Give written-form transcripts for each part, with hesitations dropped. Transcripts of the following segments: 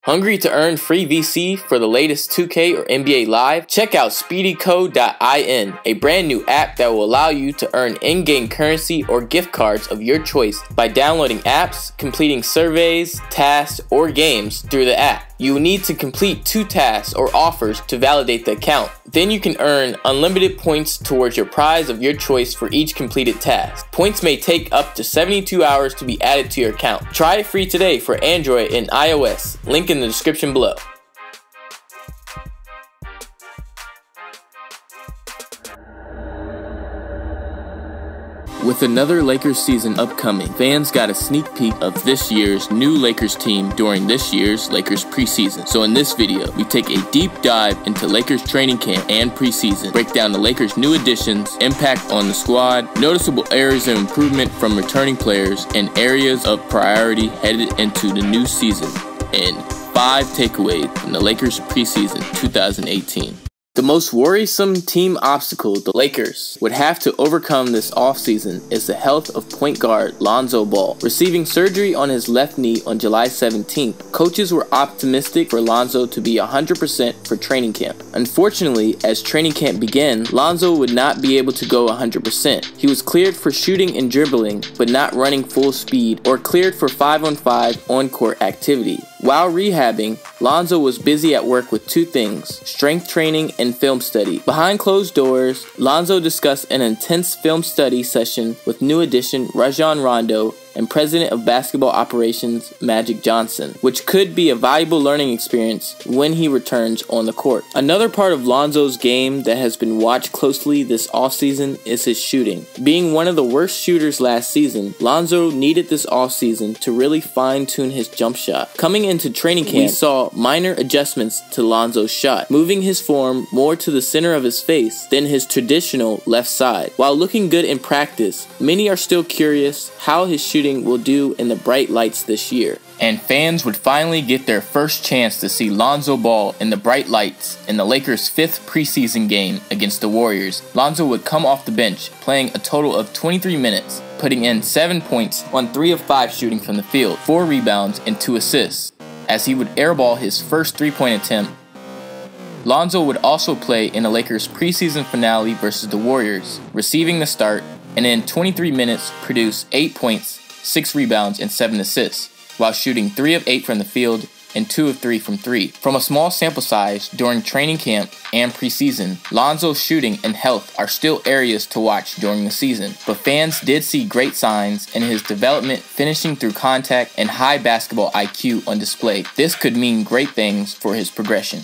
Hungry to earn free VC for the latest 2K or NBA Live? Check out speedycode.in, a brand new app that will allow you to earn in-game currency or gift cards of your choice by downloading apps, completing surveys, tasks, or games through the app. You will need to complete 2 tasks or offers to validate the account. Then you can earn unlimited points towards your prize of your choice for each completed task. Points may take up to 72 hours to be added to your account. Try it free today for Android and iOS. Link in the description below. With another Lakers season upcoming, fans got a sneak peek of this year's new Lakers team during this year's Lakers preseason. So in this video, we take a deep dive into Lakers training camp and preseason, break down the Lakers' new additions, impact on the squad, noticeable areas of improvement from returning players, and areas of priority headed into the new season, and 5 takeaways from the Lakers preseason 2018. The most worrisome team obstacle the Lakers would have to overcome this offseason is the health of point guard Lonzo Ball. Receiving surgery on his left knee on July 17th, coaches were optimistic for Lonzo to be 100% for training camp. Unfortunately, as training camp began, Lonzo would not be able to go 100%. He was cleared for shooting and dribbling, but not running full speed or cleared for 5-on-5 on-court activity. While rehabbing, Lonzo was busy at work with 2 things: strength training and film study. Behind closed doors, Lonzo discussed an intense film study session with new addition Rajon Rondo and President of Basketball Operations Magic Johnson, which could be a valuable learning experience when he returns on the court. Another part of Lonzo's game that has been watched closely this offseason is his shooting. Being one of the worst shooters last season, Lonzo needed this offseason to really fine-tune his jump shot. Coming into training camp, we saw minor adjustments to Lonzo's shot, moving his form more to the center of his face than his traditional left side. While looking good in practice, many are still curious how his shooting will do in the bright lights this year. And fans would finally get their first chance to see Lonzo Ball in the bright lights in the Lakers' 5th preseason game against the Warriors. Lonzo would come off the bench, playing a total of 23 minutes, putting in 7 points on 3 of 5 shooting from the field, 4 rebounds, and 2 assists, as he would airball his first 3-point attempt. Lonzo would also play in the Lakers' preseason finale versus the Warriors, receiving the start, and in 23 minutes produce 8 points, 6 rebounds, and 7 assists, while shooting 3 of 8 from the field and 2 of 3 from 3. From a small sample size during training camp and preseason, Lonzo's shooting and health are still areas to watch during the season, but fans did see great signs in his development, finishing through contact and high basketball IQ on display. This could mean great things for his progression.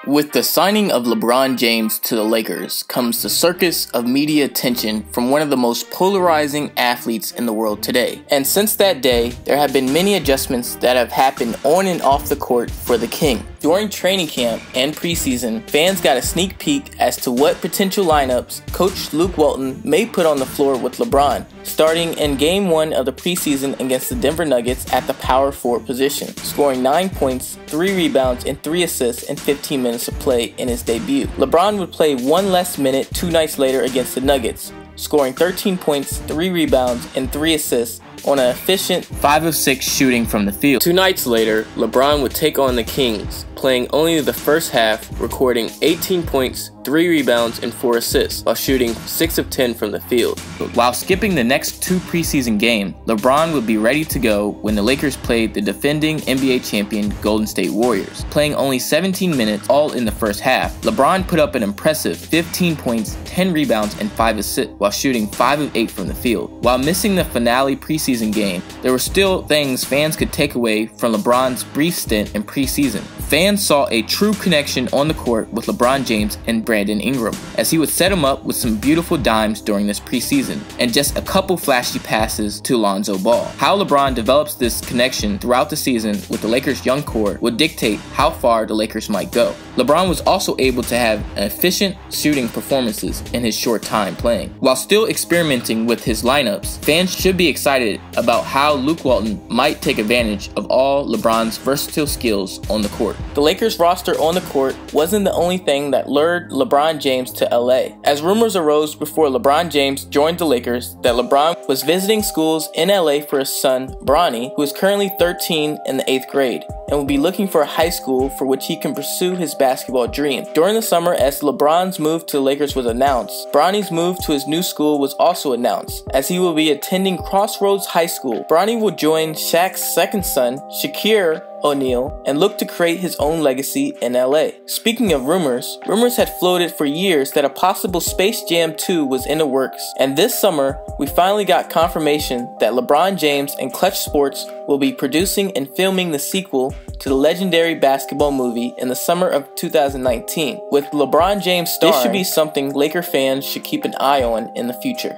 With the signing of LeBron James to the Lakers comes the circus of media attention from one of the most polarizing athletes in the world today. And since that day, there have been many adjustments that have happened on and off the court for the King. During training camp and preseason, fans got a sneak peek as to what potential lineups Coach Luke Walton may put on the floor with LeBron, starting in Game 1 of the preseason against the Denver Nuggets at the power forward position, scoring 9 points, 3 rebounds, and 3 assists in 15 minutes of play in his debut. LeBron would play 1 less minute 2 nights later against the Nuggets, scoring 13 points, 3 rebounds, and 3 assists on an efficient 5 of 6 shooting from the field. 2 nights later, LeBron would take on the Kings, playing only the first half, recording 18 points, 3 rebounds, and 4 assists, while shooting 6 of 10 from the field. While skipping the next 2 preseason games, LeBron would be ready to go when the Lakers played the defending NBA champion Golden State Warriors. Playing only 17 minutes all in the first half, LeBron put up an impressive 15 points, 10 rebounds, and 5 assists, while shooting 5 of 8 from the field. While missing the finale preseason game, there were still things fans could take away from LeBron's brief stint in preseason. Fans saw a true connection on the court with LeBron James and Brandon Ingram, as he would set him up with some beautiful dimes during this preseason, and just a couple flashy passes to Lonzo Ball. How LeBron develops this connection throughout the season with the Lakers' young core would dictate how far the Lakers might go. LeBron was also able to have efficient shooting performances in his short time playing. While still experimenting with his lineups, fans should be excited about how Luke Walton might take advantage of all LeBron's versatile skills on the court. court. The Lakers roster on the court wasn't the only thing that lured LeBron James to LA, as rumors arose before LeBron James joined the Lakers that LeBron was visiting schools in LA for his son, Bronny, who is currently 13 in the 8th grade, and will be looking for a high school for which he can pursue his basketball dream. During the summer, as LeBron's move to the Lakers was announced, Bronny's move to his new school was also announced, as he will be attending Crossroads High School. Bronny will join Shaq's second son, Shaquille O'Neal, and look to create his own legacy in LA. Speaking of rumors had floated for years that a possible Space Jam 2 was in the works, and this summer, we finally got confirmation that LeBron James and Clutch Sports will be producing and filming the sequel to the legendary basketball movie in the summer of 2019. With LeBron James starring, this should be something Laker fans should keep an eye on in the future.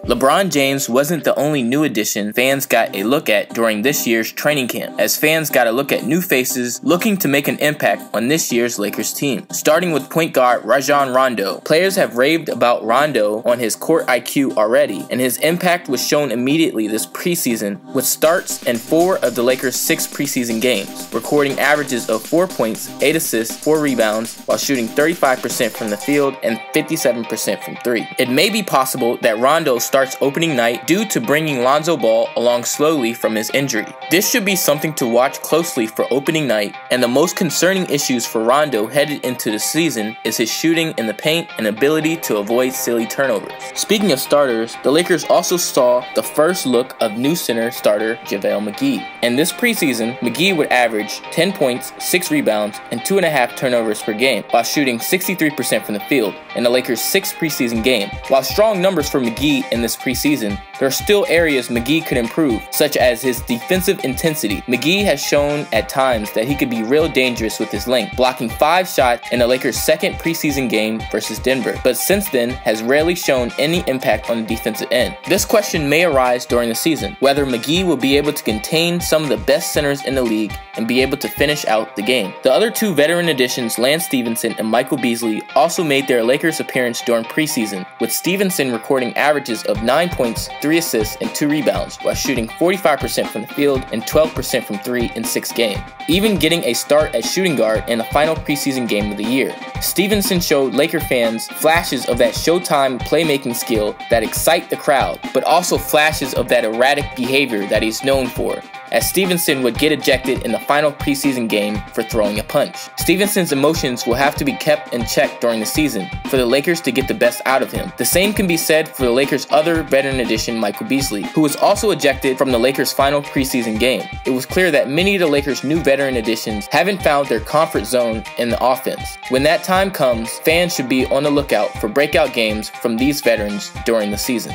LeBron James wasn't the only new addition fans got a look at during this year's training camp, as fans got a look at new faces looking to make an impact on this year's Lakers team. Starting with point guard Rajon Rondo. Players have raved about Rondo on his court IQ already, and his impact was shown immediately this preseason with starts in 4 of the Lakers' 6 preseason games, recording averages of 4 points, 8 assists, 4 rebounds, while shooting 35% from the field and 57% from 3. It may be possible that Rondo starts opening night due to bringing Lonzo Ball along slowly from his injury. This should be something to watch closely for opening night, and the most concerning issues for Rondo headed into the season is his shooting in the paint and ability to avoid silly turnovers. Speaking of starters, the Lakers also saw the first look of new center starter JaVale McGee. In this preseason, McGee would average 10 points, 6 rebounds, and 2.5 turnovers per game, while shooting 63% from the field in the Lakers' 6th preseason game. While strong numbers for McGee in this preseason, there are still areas McGee could improve, such as his defensive intensity. McGee has shown at times that he could be real dangerous with his length, blocking 5 shots in the Lakers' 2nd preseason game versus Denver, but since then has rarely shown any impact on the defensive end. This question may arise during the season, whether McGee will be able to contain some of the best centers in the league and be able to finish out the game. The other 2 veteran additions, Lance Stephenson and Michael Beasley, also made their Lakers appearance during preseason, with Stephenson recording averages of 9 points, 3 assists, and 2 rebounds, while shooting 45% from the field and 12% from 3 in 6 games, even getting a start at shooting guard in the final preseason game of the year. Stephenson showed Laker fans flashes of that Showtime playmaking skill that excite the crowd, but also flashes of that erratic behavior that he's known for, as Stephenson would get ejected in the final preseason game for throwing a punch. Stephenson's emotions will have to be kept in check during the season for the Lakers to get the best out of him. The same can be said for the Lakers' other veteran addition, Michael Beasley, who was also ejected from the Lakers' final preseason game. It was clear that many of the Lakers' new veteran additions haven't found their comfort zone in the offense. When that time comes, fans should be on the lookout for breakout games from these veterans during the season.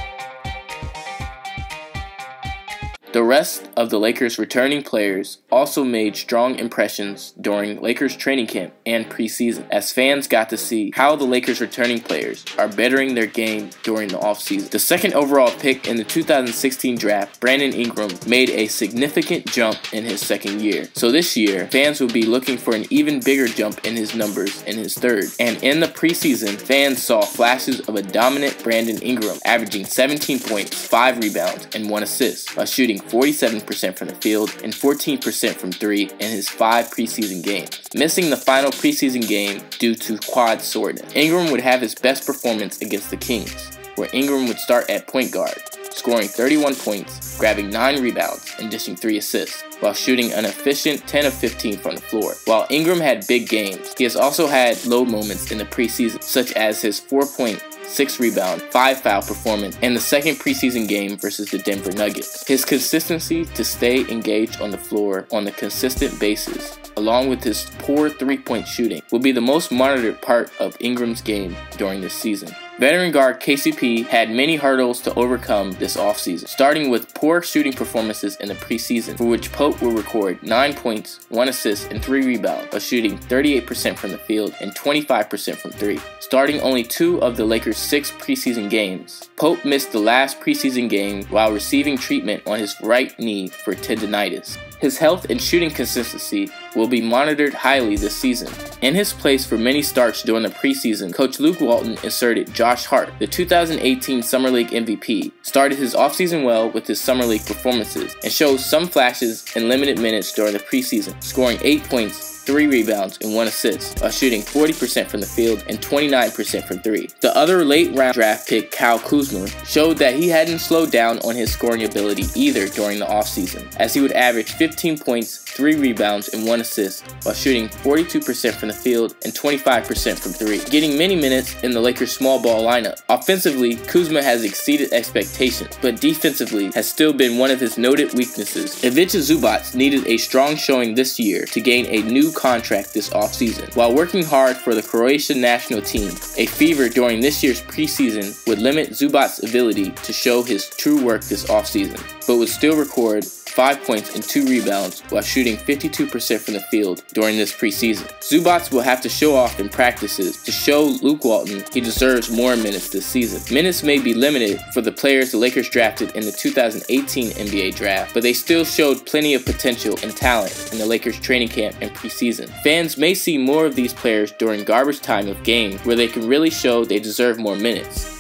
The rest of the Lakers' returning players also made strong impressions during Lakers training camp and preseason, as fans got to see how the Lakers' returning players are bettering their game during the offseason. The 2nd overall pick in the 2016 draft, Brandon Ingram, made a significant jump in his 2nd year. So this year, fans will be looking for an even bigger jump in his numbers in his 3rd. And in the preseason, fans saw flashes of a dominant Brandon Ingram, averaging 17 points, 5 rebounds, and 1 assist, while shooting 47% from the field and 14% from 3 in his 5 preseason games, missing the final preseason game due to quad soreness. Ingram would have his best performance against the Kings, where Ingram would start at point guard, scoring 31 points, grabbing 9 rebounds, and dishing 3 assists, while shooting an efficient 10 of 15 from the floor. While Ingram had big games, he has also had low moments in the preseason, such as his 4-point, 6 rebound, 5 foul performance in the 2nd preseason game versus the Denver Nuggets. His consistency to stay engaged on the floor on a consistent basis, along with his poor 3-point shooting, will be the most monitored part of Ingram's game during this season. Veteran guard KCP had many hurdles to overcome this offseason, starting with poor shooting performances in the preseason, for which Pope will record 9 points, 1 assist, and 3 rebounds, while shooting 38% from the field and 25% from 3. Starting only 2 of the Lakers' 6 preseason games, Pope missed the last preseason game while receiving treatment on his right knee for tendinitis. His health and shooting consistency will be monitored highly this season. In his place for many starts during the preseason, Coach Luke Walton inserted Josh Hart. The 2018 Summer League MVP started his offseason well with his Summer League performances and showed some flashes in limited minutes during the preseason, scoring 8 points, 3 rebounds, and 1 assist, while shooting 40% from the field and 29% from 3. The other late-round draft pick, Kyle Kuzma, showed that he hadn't slowed down on his scoring ability either during the offseason, as he would average 15 points, 3 rebounds, and 1 assist, while shooting 42% from the field and 25% from 3, getting many minutes in the Lakers' small ball lineup. Offensively, Kuzma has exceeded expectations, but defensively has still been one of his noted weaknesses. Ivica Zubac needed a strong showing this year to gain a new contract this offseason. While working hard for the Croatian national team, a fever during this year's preseason would limit Zubac's ability to show his true work this offseason, but would still record 5 points and 2 rebounds while shooting 52% from the field during this preseason. Zubac will have to show off in practices to show Luke Walton he deserves more minutes this season. Minutes may be limited for the players the Lakers drafted in the 2018 NBA draft, but they still showed plenty of potential and talent in the Lakers training camp and preseason. Fans may see more of these players during garbage time of games where they can really show they deserve more minutes.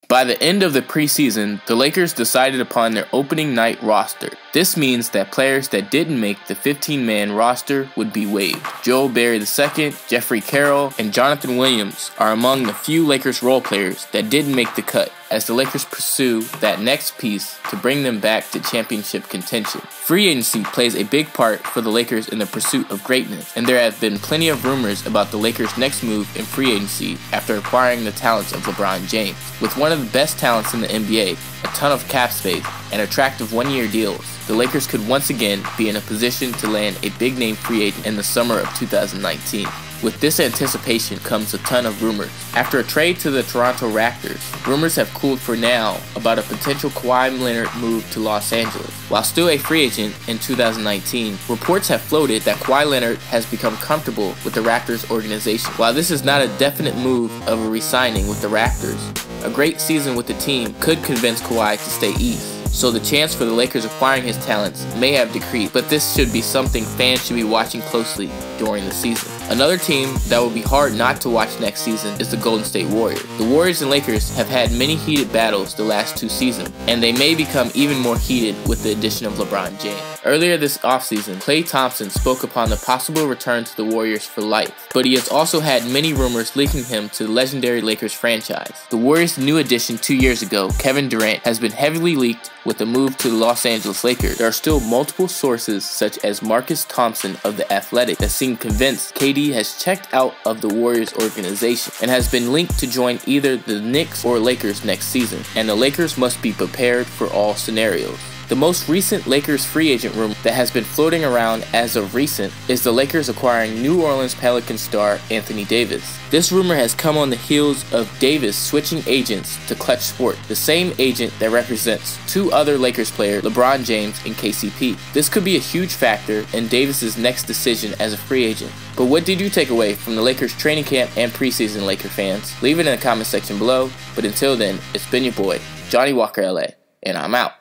By the end of the preseason, the Lakers decided upon their opening night roster. This means that players that didn't make the 15-man roster would be waived. Joel Berry II, Jeffrey Carroll, and Jonathan Williams are among the few Lakers role players that didn't make the cut, as the Lakers pursue that next piece to bring them back to championship contention. Free agency plays a big part for the Lakers in the pursuit of greatness, and there have been plenty of rumors about the Lakers' next move in free agency after acquiring the talents of LeBron James. With one of the best talents in the NBA, a ton of cap space, and attractive one-year deals, the Lakers could once again be in a position to land a big-name free agent in the summer of 2019. With this anticipation comes a ton of rumors. After a trade to the Toronto Raptors, rumors have cooled for now about a potential Kawhi Leonard move to Los Angeles. While still a free agent in 2019, reports have floated that Kawhi Leonard has become comfortable with the Raptors organization. While this is not a definite move of a re-signing with the Raptors, a great season with the team could convince Kawhi to stay east. So the chance for the Lakers acquiring his talents may have decreased, but this should be something fans should be watching closely during the season. Another team that will be hard not to watch next season is the Golden State Warriors. The Warriors and Lakers have had many heated battles the last 2 seasons, and they may become even more heated with the addition of LeBron James. Earlier this offseason, Klay Thompson spoke upon the possible return to the Warriors for life, but he has also had many rumors linking him to the legendary Lakers franchise. The Warriors' new addition 2 years ago, Kevin Durant, has been heavily leaked with the move to the Los Angeles Lakers. There are still multiple sources such as Marcus Thompson of The Athletic that seem convinced KD has checked out of the Warriors organization and has been linked to join either the Knicks or Lakers next season, and the Lakers must be prepared for all scenarios. The most recent Lakers free agent rumor that has been floating around as of recent is the Lakers acquiring New Orleans Pelicans star Anthony Davis. This rumor has come on the heels of Davis switching agents to Clutch Sport, the same agent that represents 2 other Lakers players, LeBron James and KCP. This could be a huge factor in Davis's next decision as a free agent. But what did you take away from the Lakers training camp and preseason, Laker fans? Leave it in the comment section below. But until then, it's been your boy, Johnny Walker LA, and I'm out.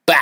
Bow!